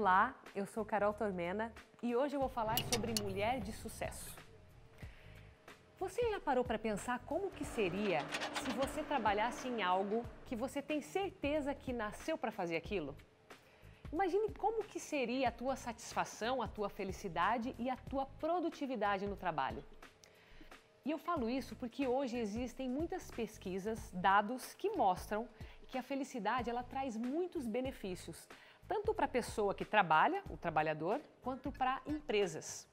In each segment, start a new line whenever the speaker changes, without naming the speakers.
Olá, eu sou Carol Tormena e hoje eu vou falar sobre mulher de sucesso. Você já parou para pensar como que seria se você trabalhasse em algo que você tem certeza que nasceu para fazer aquilo? Imagine como que seria a tua satisfação, a tua felicidade e a tua produtividade no trabalho. E eu falo isso porque hoje existem muitas pesquisas, dados que mostram que a felicidade ela traz muitos benefícios, tanto para a pessoa que trabalha, o trabalhador, quanto para empresas.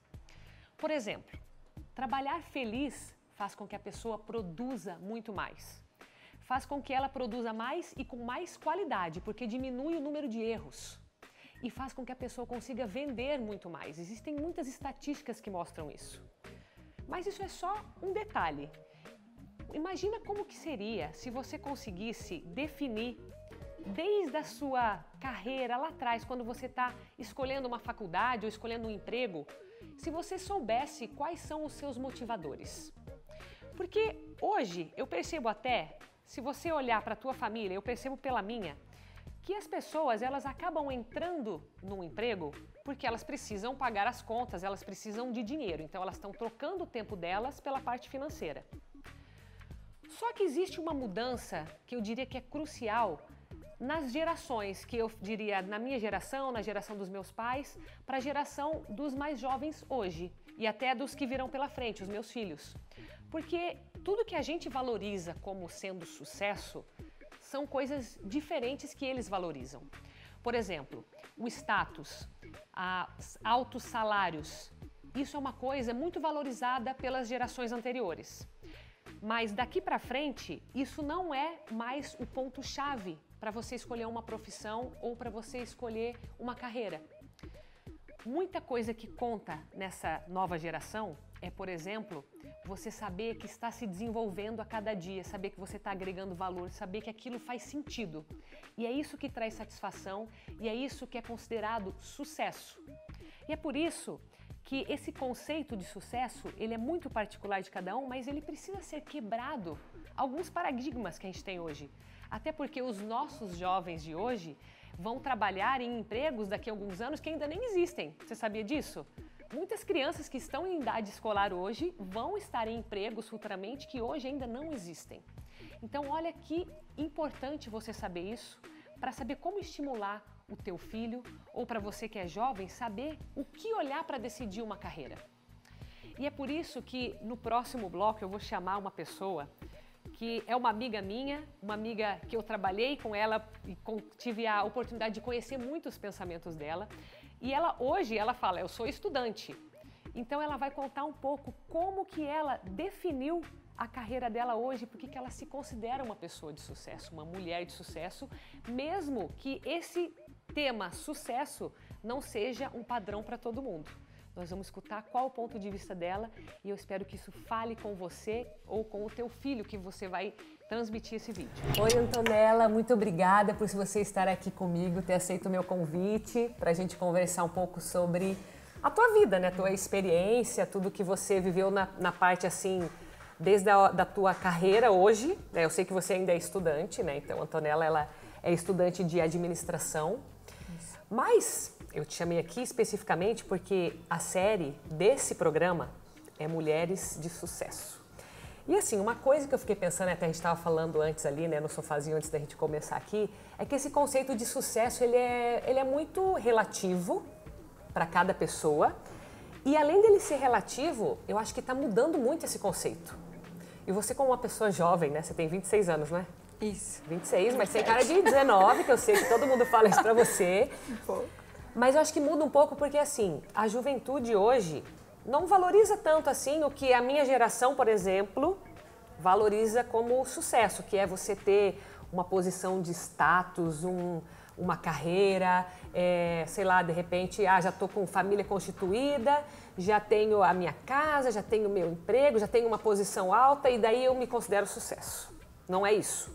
Por exemplo, trabalhar feliz faz com que a pessoa produza muito mais. Faz com que ela produza mais e com mais qualidade, porque diminui o número de erros. E faz com que a pessoa consiga vender muito mais. Existem muitas estatísticas que mostram isso. Mas isso é só um detalhe. Imagina como que seria se você conseguisse definir desde a sua carreira lá atrás, quando você está escolhendo uma faculdade ou escolhendo um emprego, se você soubesse quais são os seus motivadores. Porque hoje eu percebo até, se você olhar para a tua família, eu percebo pela minha, que as pessoas elas acabam entrando num emprego porque elas precisam pagar as contas, elas precisam de dinheiro, então elas estão trocando o tempo delas pela parte financeira. Só que existe uma mudança que eu diria que é crucial nas gerações, que eu diria na minha geração, na geração dos meus pais, para a geração dos mais jovens hoje e até dos que virão pela frente, os meus filhos. Porque tudo que a gente valoriza como sendo sucesso são coisas diferentes que eles valorizam. Por exemplo, o status, altos salários, isso é uma coisa muito valorizada pelas gerações anteriores. Mas daqui para frente, isso não é mais o ponto-chave para você escolher uma profissão ou para você escolher uma carreira. Muita coisa que conta nessa nova geração é, por exemplo, você saber que está se desenvolvendo a cada dia, saber que você está agregando valor, saber que aquilo faz sentido. E é isso que traz satisfação e é isso que é considerado sucesso. E é por isso que esse conceito de sucesso, ele é muito particular de cada um, mas ele precisa ser quebrado. Alguns paradigmas que a gente tem hoje. Até porque os nossos jovens de hoje vão trabalhar em empregos daqui a alguns anos que ainda nem existem. Você sabia disso? Muitas crianças que estão em idade escolar hoje vão estar em empregos futuramente que hoje ainda não existem. Então, olha que importante você saber isso para saber como estimular o teu filho ou para você que é jovem, saber o que olhar para decidir uma carreira. E é por isso que no próximo bloco eu vou chamar uma pessoa que é uma amiga minha, uma amiga que eu trabalhei com ela e tive a oportunidade de conhecer muito os pensamentos dela. E ela hoje, ela fala, eu sou estudante. Então ela vai contar um pouco como que ela definiu a carreira dela hoje, porque que ela se considera uma pessoa de sucesso, uma mulher de sucesso, mesmo que esse tema sucesso não seja um padrão para todo mundo. Nós vamos escutar qual o ponto de vista dela e eu espero que isso fale com você ou com o teu filho que você vai transmitir esse vídeo. Oi, Antonella, muito obrigada por você estar aqui comigo, ter aceito o meu convite para a gente conversar um pouco sobre a tua vida, né? A tua experiência, tudo que você viveu na parte assim, desde da tua carreira hoje, né? Eu sei que você ainda é estudante, né? Então, a Antonella, ela é estudante de administração, mas eu te chamei aqui especificamente porque a série desse programa é Mulheres de Sucesso. E assim, uma coisa que eu fiquei pensando, até a gente estava falando antes ali, né, no sofazinho antes da gente começar aqui, é que esse conceito de sucesso, ele é muito relativo para cada pessoa. E além dele ser relativo, eu acho que está mudando muito esse conceito. E você como uma pessoa jovem, né, você tem 26 anos, não é?
Isso.
26, mas tem cara de 19, que eu sei que todo mundo fala isso para você.
Um pouco.
Mas eu acho que muda um pouco porque, assim, a juventude hoje não valoriza tanto assim o que a minha geração, por exemplo, valoriza como sucesso, que é você ter uma posição de status, uma carreira, sei lá, de repente, já estou com família constituída, já tenho a minha casa, já tenho o meu emprego, já tenho uma posição alta e daí eu me considero sucesso. Não é isso.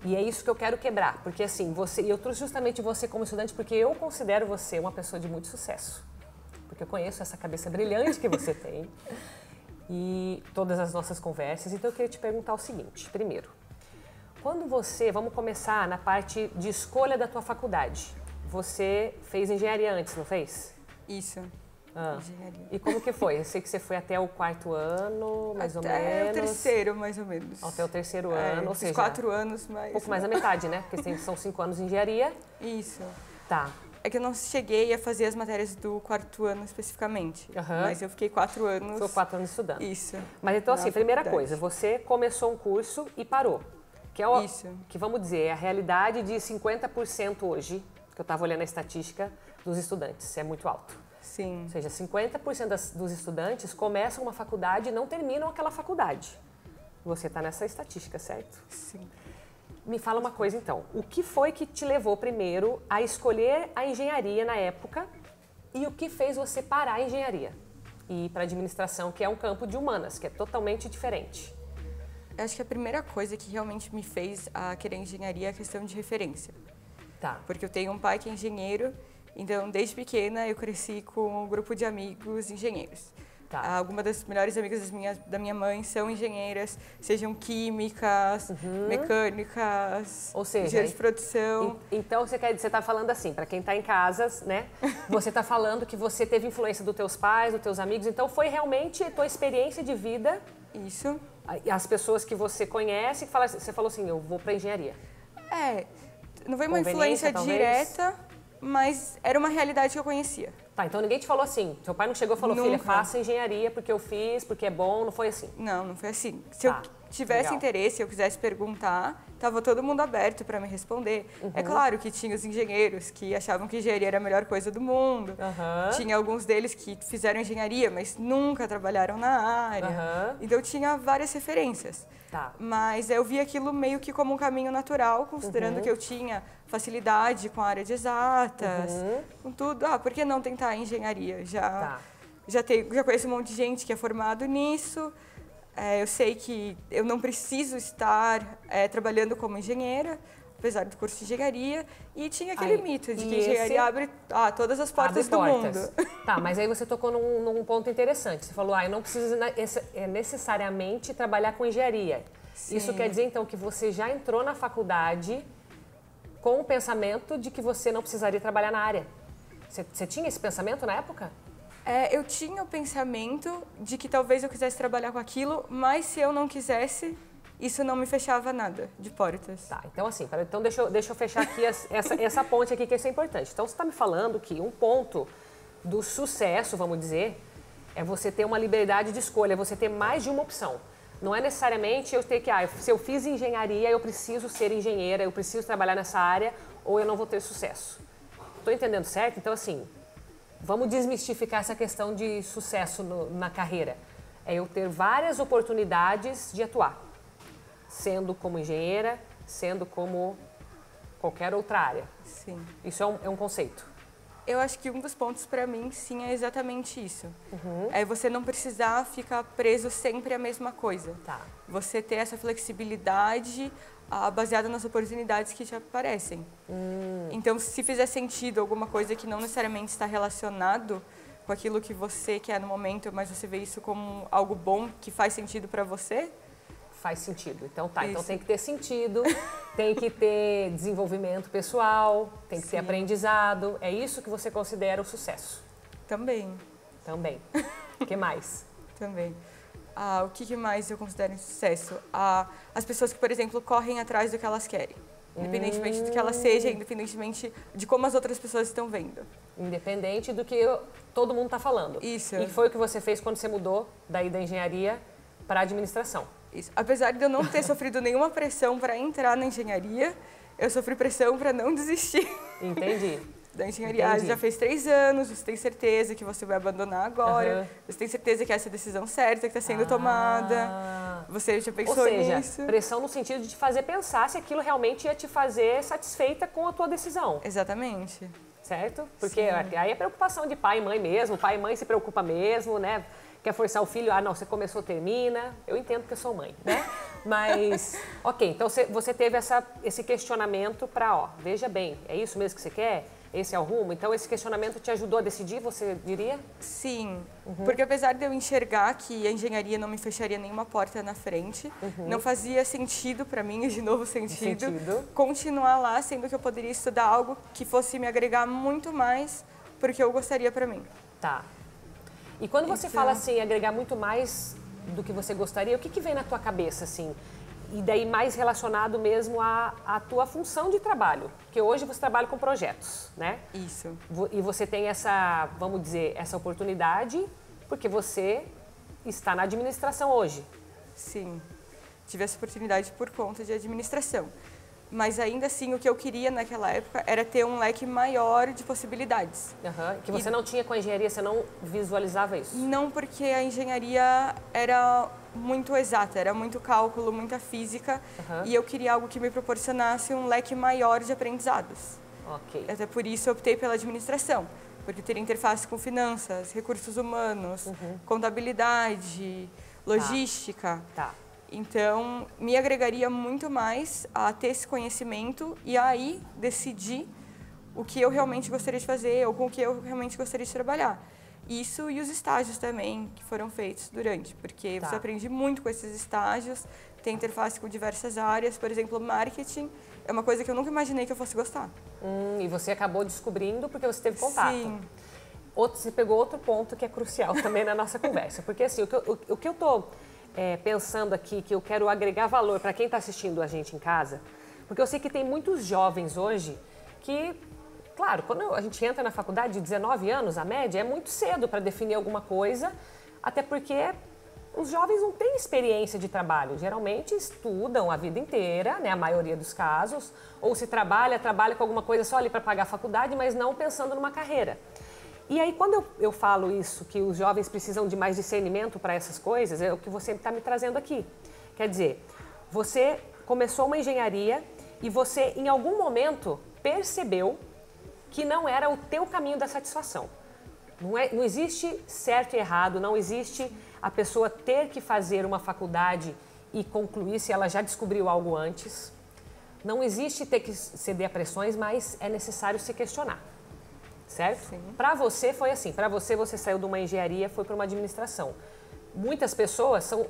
E é isso que eu quero quebrar, porque assim, eu trouxe justamente você como estudante porque eu considero você uma pessoa de muito sucesso. Porque eu conheço essa cabeça brilhante que você tem e todas as nossas conversas. Então eu queria te perguntar o seguinte, primeiro, vamos começar na parte de escolha da tua faculdade. você fez engenharia antes, não fez?
Isso. Engenharia.
E como que foi? Eu sei que você foi até o 4º ano, mais ou menos.
Até o terceiro, mais ou menos.
Até o 3º ano, ou
fiz
seja...
4 anos, mas...
Um pouco mais da metade, né? Porque são 5 anos de engenharia.
Isso.
Tá.
É que eu não cheguei a fazer as matérias do 4º ano especificamente. Mas eu fiquei 4 anos...
Foi 4 anos estudando.
Isso.
Mas então, assim, primeira coisa, você começou um curso e parou. Que é
Isso.
Que, vamos dizer, é a realidade de 50% hoje, que eu estava olhando a estatística dos estudantes. É muito alto.
Sim.
Ou seja, 50% dos estudantes começam uma faculdade e não terminam aquela faculdade. Você está nessa estatística, certo?
Sim.
Me fala uma coisa, então. O que foi que te levou primeiro a escolher a engenharia na época e o que fez você parar a engenharia e ir para a administração, que é um campo de humanas, que é totalmente diferente?
Eu acho que a primeira coisa que realmente me fez a querer engenharia é a questão de referência.
Tá.
Porque eu tenho um pai que é engenheiro, então desde pequena eu cresci com um grupo de amigos engenheiros.
Tá.
Algumas das melhores amigas da minha mãe são engenheiras, sejam químicas, mecânicas,
ou seja,
engenheiros de produção.
Então você está falando assim, para quem está em casas, né? Você está falando que você teve influência dos teus pais, dos teus amigos, então foi realmente a tua experiência de vida.
Isso.
As pessoas que você conhece, que você falou assim, eu vou para engenharia.
Não foi uma influência direta, mas era uma realidade que eu conhecia.
Tá, então ninguém te falou assim, seu pai não chegou e falou,
Nunca.
filha, faça engenharia porque eu fiz, porque é bom, não foi assim?
Não foi assim. Se eu tivesse interesse, se eu quisesse perguntar, estava todo mundo aberto para me responder. É claro que tinha os engenheiros que achavam que engenharia era a melhor coisa do mundo. Tinha alguns deles que fizeram engenharia, mas nunca trabalharam na área. Então tinha várias referências.
Tá.
Mas eu vi aquilo meio que como um caminho natural, considerando que eu tinha facilidade com a área de exatas, com tudo. Por que não tentar engenharia? Já conheço um monte de gente que é formado nisso. Eu sei que eu não preciso estar trabalhando como engenheira, apesar do curso de engenharia. E tinha aquele mito de que engenharia abre todas as portas do mundo.
Tá, mas aí você tocou num ponto interessante. Você falou, eu não preciso necessariamente trabalhar com engenharia. Sim. Isso quer dizer, então, que você já entrou na faculdade com o pensamento de que você não precisaria trabalhar na área. Você tinha esse pensamento na época?
Eu tinha o pensamento de que talvez eu quisesse trabalhar com aquilo, mas se eu não quisesse, isso não me fechava nada de portas.
Tá, então assim, então deixa eu fechar aqui essa ponte aqui, que isso é importante. Então você está me falando que um ponto do sucesso, vamos dizer, é você ter uma liberdade de escolha, você ter mais de uma opção. Não é necessariamente eu ter que, se eu fiz engenharia, eu preciso ser engenheira, eu preciso trabalhar nessa área, ou eu não vou ter sucesso. Estou entendendo certo? Então assim, vamos desmistificar essa questão de sucesso na carreira. É eu ter várias oportunidades de atuar. Sendo como engenheira, sendo como qualquer outra área.
Sim.
Isso é um conceito.
Eu acho que um dos pontos para mim, sim, é exatamente isso. É você não precisar ficar preso sempre à mesma coisa.
Tá.
Você ter essa flexibilidade baseada nas oportunidades que te aparecem. Então, se fizer sentido alguma coisa que não necessariamente está relacionado com aquilo que você quer no momento, mas você vê isso como algo bom que faz sentido para você,
faz sentido. Então tá, então tem que ter sentido, tem que ter desenvolvimento pessoal, tem que ter aprendizado. É isso que você considera o sucesso?
Também.
Também. O que mais?
Também. O que mais eu considero sucesso? As pessoas que, por exemplo, correm atrás do que elas querem. Independentemente do que ela seja, independentemente de como as outras pessoas estão vendo.
Independente do que todo mundo está falando.
Isso.
E foi o que você fez quando você mudou daí da engenharia para a administração.
Isso. Apesar de eu não ter sofrido nenhuma pressão para entrar na engenharia, eu sofri pressão para não desistir.
Entendi.
Da engenharia. Já fez 3 anos, você tem certeza que você vai abandonar agora, você tem certeza que essa é a decisão certa que está sendo tomada, você já pensou nisso?
Ou seja, pressão no sentido de te fazer pensar se aquilo realmente ia te fazer satisfeita com a tua decisão.
Exatamente.
Certo? Porque aí é preocupação de pai e mãe mesmo, pai e mãe se preocupa mesmo, né? Quer forçar o filho, não, você começou, termina. Eu entendo que eu sou mãe, né? Mas, ok, então você teve esse questionamento para, veja bem, é isso mesmo que você quer? esse é o rumo? Então, esse questionamento te ajudou a decidir, você diria?
Sim, porque apesar de eu enxergar que a engenharia não me fecharia nenhuma porta na frente, não fazia sentido para mim, de novo sentido, continuar lá, sendo que eu poderia estudar algo que fosse me agregar muito mais porque eu gostaria para mim.
Tá. E quando você fala assim, agregar muito mais do que você gostaria, o que vem na tua cabeça, assim? E daí mais relacionado mesmo à tua função de trabalho, porque hoje você trabalha com projetos, né?
Isso.
E você tem essa, vamos dizer, essa oportunidade porque você está na administração hoje.
Sim, tive essa oportunidade por conta de administração. Mas ainda assim, o que eu queria naquela época era ter um leque maior de possibilidades.
Que você não tinha com a engenharia, você não visualizava isso?
Não, porque a engenharia era muito exata, era muito cálculo, muita física, e eu queria algo que me proporcionasse um leque maior de aprendizados.
Ok.
Até por isso eu optei pela administração, porque teria interface com finanças, recursos humanos, contabilidade, logística.
Tá.
Então, me agregaria muito mais a ter esse conhecimento e aí decidir o que eu realmente gostaria de fazer ou com o que eu realmente gostaria de trabalhar. Isso e os estágios também que foram feitos durante, porque você aprende muito com esses estágios, tem interface com diversas áreas, por exemplo, marketing é uma coisa que eu nunca imaginei que eu fosse gostar.
E você acabou descobrindo porque você teve contato.
Sim.
Você pegou outro ponto que é crucial também na nossa conversa, porque assim, o que eu tô pensando aqui, que eu quero agregar valor para quem está assistindo a gente em casa, porque eu sei que tem muitos jovens hoje que, claro, quando a gente entra na faculdade de 19 anos, a média, é muito cedo para definir alguma coisa, até porque os jovens não têm experiência de trabalho, geralmente estudam a vida inteira, né, a maioria dos casos, ou se trabalha com alguma coisa só ali para pagar a faculdade, mas não pensando numa carreira. E aí, quando eu falo isso, que os jovens precisam de mais discernimento para essas coisas, é o que você está me trazendo aqui. Quer dizer, você começou uma engenharia e você, em algum momento, percebeu que não era o teu caminho da satisfação. Não existe certo e errado, não existe a pessoa ter que fazer uma faculdade e concluir se ela já descobriu algo antes. Não existe ter que ceder a pressões, mas é necessário se questionar. Certo? Para você foi assim, para você saiu de uma engenharia, foi para uma administração. Muitas pessoas são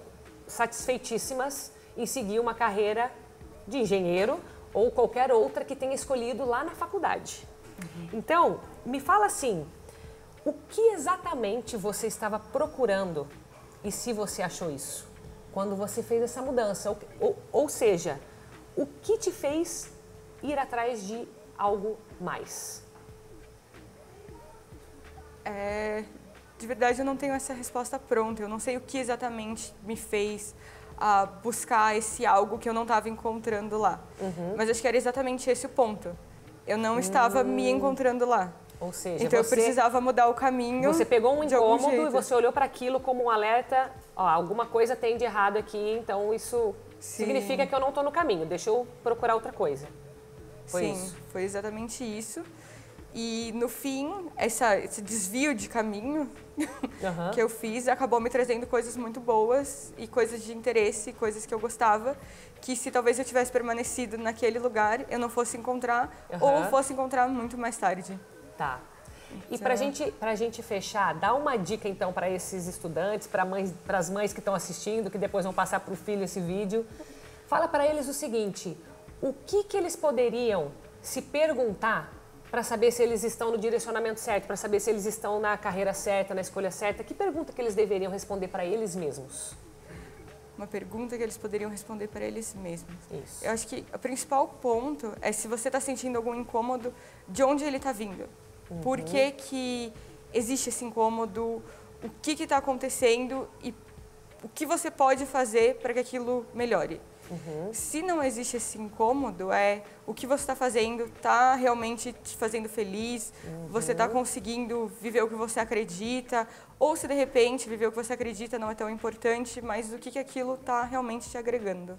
satisfeitíssimas em seguir uma carreira de engenheiro ou qualquer outra que tenha escolhido lá na faculdade. Então, me fala assim, o que exatamente você estava procurando e se você achou isso quando você fez essa mudança? Ou seja, o que te fez ir atrás de algo mais?
De verdade, eu não tenho essa resposta pronta. Eu não sei o que exatamente me fez buscar esse algo que eu não estava encontrando lá. Mas acho que era exatamente esse o ponto. Eu não estava me encontrando lá.
Ou seja,
então eu precisava mudar o caminho.
Você pegou um incômodo e você olhou para aquilo como um alerta. Ó, alguma coisa tem de errado aqui, então isso significa que eu não estou no caminho. Deixa eu procurar outra coisa. Foi isso?
Foi exatamente isso. E no fim, esse desvio de caminho que eu fiz acabou me trazendo coisas muito boas e coisas de interesse, coisas que eu gostava, que se talvez eu tivesse permanecido naquele lugar, eu não fosse encontrar ou fosse encontrar muito mais tarde.
Tá. E pra gente fechar, dá uma dica então para esses estudantes, para as mães que estão assistindo, que depois vão passar para o filho esse vídeo. Fala para eles o seguinte, o que eles poderiam se perguntar para saber se eles estão no direcionamento certo, para saber se eles estão na carreira certa, na escolha certa? Que pergunta que eles deveriam responder para eles mesmos?
Uma pergunta que eles poderiam responder para eles mesmos.
Isso.
Eu acho que o principal ponto é se você está sentindo algum incômodo, de onde ele está vindo. Por que existe esse incômodo, o que está acontecendo e o que você pode fazer para que aquilo melhore. Se não existe esse incômodo, o que você está fazendo está realmente te fazendo feliz, você está conseguindo viver o que você acredita, ou se de repente viver o que você acredita não é tão importante, mas o que aquilo está realmente te agregando.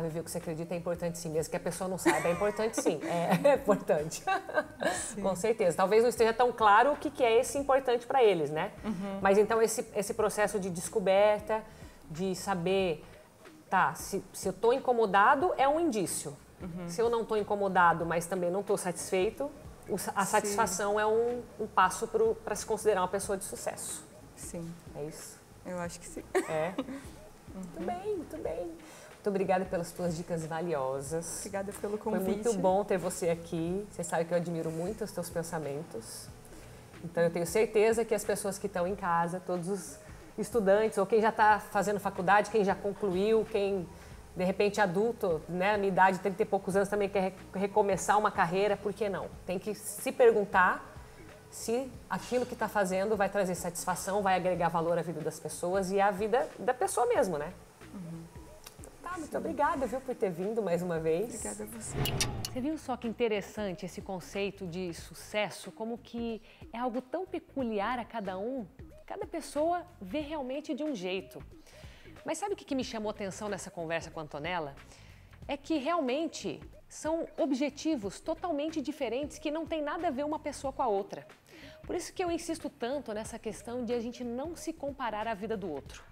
Viver o que você acredita é importante sim, mesmo que a pessoa não saiba, é importante sim, é importante. Com certeza. Talvez não esteja tão claro o que é esse importante para eles, né? Mas então esse processo de descoberta, de saber... Tá, se eu estou incomodado, é um indício. Se eu não estou incomodado, mas também não estou satisfeito, a satisfação é um passo para se considerar uma pessoa de sucesso.
Sim.
É isso?
Eu acho que sim.
É? Muito bem, muito bem. Muito obrigada pelas tuas dicas valiosas.
Obrigada pelo convite.
Foi muito bom ter você aqui. Você sabe que eu admiro muito os teus pensamentos. Então, eu tenho certeza que as pessoas que estão em casa, todos os estudantes, ou quem já está fazendo faculdade, quem já concluiu, quem, de repente, adulto, né, na minha idade, 30 e poucos anos, também quer recomeçar uma carreira, por que não? Tem que se perguntar se aquilo que está fazendo vai trazer satisfação, vai agregar valor à vida das pessoas e à vida da pessoa mesmo, né? Muito obrigada, viu, por ter vindo mais uma vez.
Obrigada a você.
Você viu só que interessante esse conceito de sucesso, como que é algo tão peculiar a cada um, cada pessoa vê realmente de um jeito. Mas sabe o que me chamou a atenção nessa conversa com a Antonella? É que realmente são objetivos totalmente diferentes que não tem nada a ver uma pessoa com a outra. Por isso que eu insisto tanto nessa questão de a gente não se comparar à vida do outro.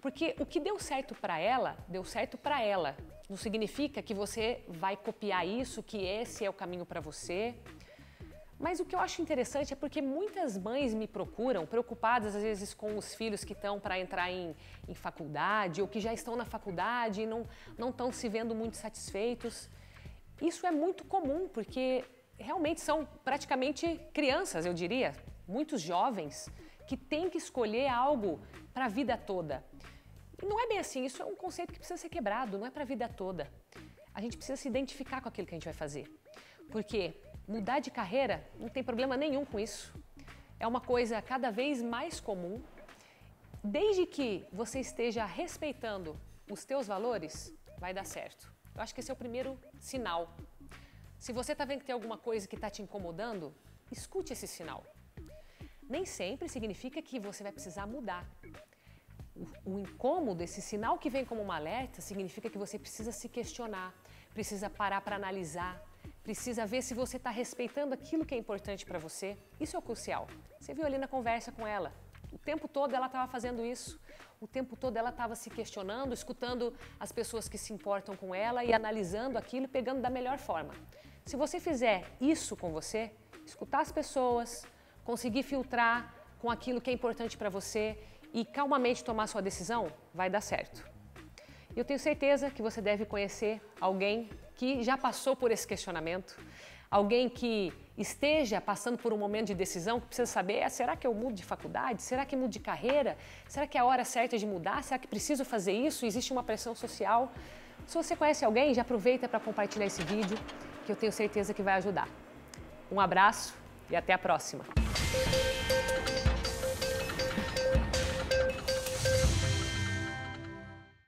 Porque o que deu certo para ela, deu certo para ela. Não significa que você vai copiar isso, que esse é o caminho para você. Mas o que eu acho interessante é porque muitas mães me procuram, preocupadas às vezes com os filhos que estão para entrar em faculdade ou que já estão na faculdade e não estão se vendo muito satisfeitos. Isso é muito comum, porque realmente são praticamente crianças, eu diria, muitos jovens que têm que escolher algo para a vida toda. E não é bem assim, isso é um conceito que precisa ser quebrado, não é para a vida toda. A gente precisa se identificar com aquilo que a gente vai fazer. Porque mudar de carreira não tem problema nenhum com isso. É uma coisa cada vez mais comum. Desde que você esteja respeitando os teus valores, vai dar certo. Eu acho que esse é o primeiro sinal. Se você está vendo que tem alguma coisa que está te incomodando, escute esse sinal. Nem sempre significa que você vai precisar mudar. O incômodo, esse sinal que vem como um alerta, significa que você precisa se questionar, precisa parar para analisar, precisa ver se você está respeitando aquilo que é importante para você. Isso é o crucial. Você viu ali na conversa com ela. O tempo todo ela estava fazendo isso. O tempo todo ela estava se questionando, escutando as pessoas que se importam com ela e analisando aquilo, pegando da melhor forma. Se você fizer isso com você, escutar as pessoas, conseguir filtrar com aquilo que é importante para você e calmamente tomar sua decisão, vai dar certo. E eu tenho certeza que você deve conhecer alguém que já passou por esse questionamento, alguém que esteja passando por um momento de decisão, que precisa saber, será que eu mudo de faculdade? Será que mudo de carreira? Será que é a hora certa de mudar? Será que preciso fazer isso? Existe uma pressão social? Se você conhece alguém, já aproveita para compartilhar esse vídeo, que eu tenho certeza que vai ajudar. Um abraço e até a próxima!